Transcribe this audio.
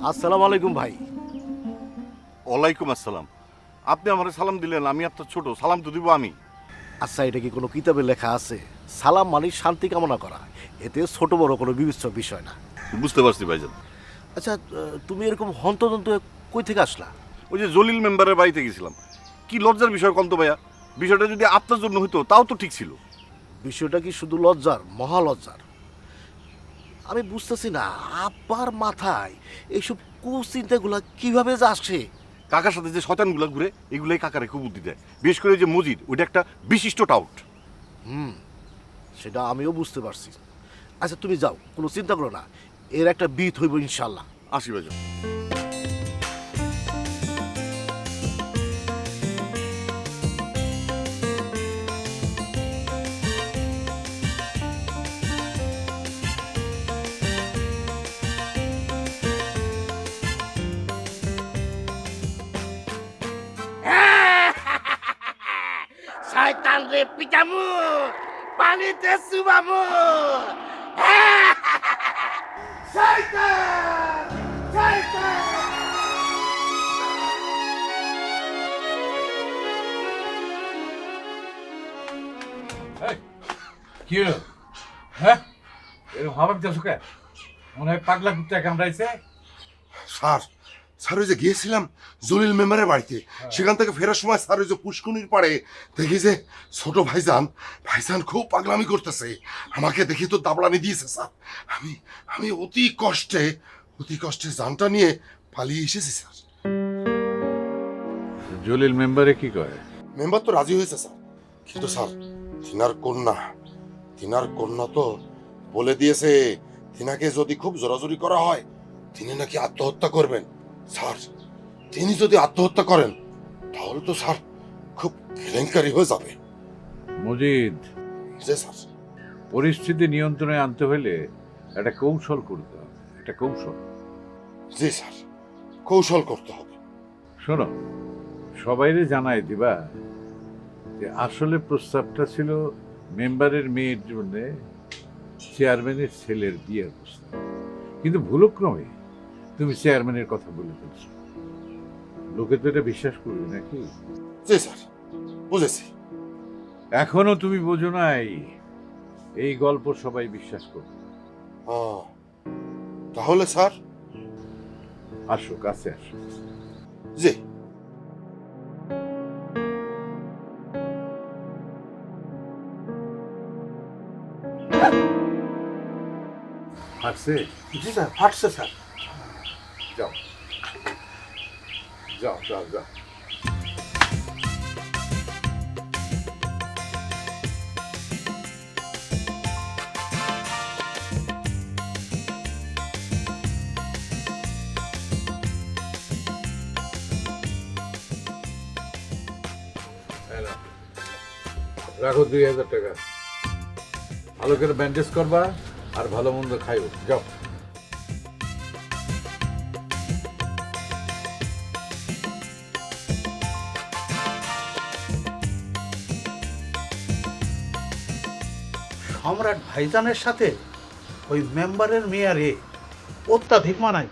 আসসালামু আলাইকুম ভাই। ওয়ালাইকুম আসসালাম। আপনি আমারে সালাম দিলেন, আমি আপনার ছোট, সালাম তো দিব আমি। আচ্ছা, এটা কি কোনো কিতাবে লেখা আছে? সালাম মানে শান্তি কামনা করা, এতে ছোট বড় কোনো বিবেচ্য বিষয় না। বুঝতে পারছি ভাইজান। আচ্ছা, তুমি এরকম হন্তদন্ত কই থেকে আসলা? ওই যে জলিল মেম্বারের বাড়িতে গেছিলাম। কি লজ্জার বিষয় কন্ত ভাইয়া, বিষয়টা যদি আপনার জন্য হইতো তাও তো ঠিক ছিল। বিষয়টা কি শুধু লজ্জার, মহালজ্জার? আমি বুঝতেছি না আব্বার মাথায় এইসব কুচিন্তাগুলা কিভাবে যে আসে। কাকার সাথে যে শয়তানগুলা ঘুরে, এগুলাই কাকারে খুব বুদ্ধি দেয়। বিশেষ করে যে মজিদ, ওইটা একটা বিশিষ্ট টাউট। সেটা আমিও বুঝতে পারছি। আচ্ছা তুমি যাও, কোনো চিন্তা করো না, এর একটা বিত হইব ইনশাল্লাহ। আসি ভাইজান। শয়তান রে পিটামু, পানিতে চুবামু। শয়তান, শয়তান। কি হলো? হ্যাঁ, এরকম হবার দিতেছো কে? মনে হয় পাগলা কুত্তা কামড়াইছে। স্যার স্যার ওই যে গিয়েছিলাম জলিল মেম্বারের বাড়িতে, সেখান থেকে ফেরার সময় স্যার ওই যে পুষ্কুনির পাড়ে দেখি যে ছোট ভাইজান ভাইজান খুব পাগলামি করতেছে। আমাকে দেখি তো দাবড়ানি দিয়েছে স্যার। আমি আমি অতি কষ্টে জানটা নিয়ে পালিয়ে এসেছি স্যার। জলিল মেম্বারে কি কয়? মেম্বার তো রাজি হয়েছে স্যার, কিন্তু স্যার তিনার কন্যা তো বলে দিয়েছে তিনাকে যদি খুব জোরাজুরি করা হয় তিনি নাকি আত্মহত্যা করবেন। স্যার তিনি যদি আত্মহত্যা করেন তাহলে তো স্যার খুব কেলেঙ্কারি হয়ে যাবে। মজিদ, জি স্যার। পরিস্থিতি নিয়ন্ত্রণে আনতে হলে একটা কৌশল করতে হবে, একটা কৌশল। জি স্যার, কৌশল করতে হবে। শোনো, সবাইরে জানাই দিবা যে আসলে প্রস্তাবটা ছিল মেম্বারের মেয়ের জন্য চেয়ারম্যানের ছেলের বিয়ের প্রস্তাব, কিন্তু ভুলক্রমে তুমি চেয়ারম্যানের কথা বলে ফেলছো। লোকে তো এটা বিশ্বাস করবে নাকি? জি স্যার, বুঝেছি। এখনো তুমি বোঝো নাই, এই গল্প সবাই বিশ্বাস করবে। তাহলে স্যার? আসো, কাছে আসো। জি। ফাটছে? জি স্যার, ফাটছে স্যার। যাও যাও যাও যাও। রাখো 2000 টাকা। ভালো করে ব্যান্ডেজ করবা আর ভালো মন্দ খাইও। যাও। সম্রাট ভাইজানের সাথে ওই মেম্বারের মেয়ারে অত্যাধিক মানায়।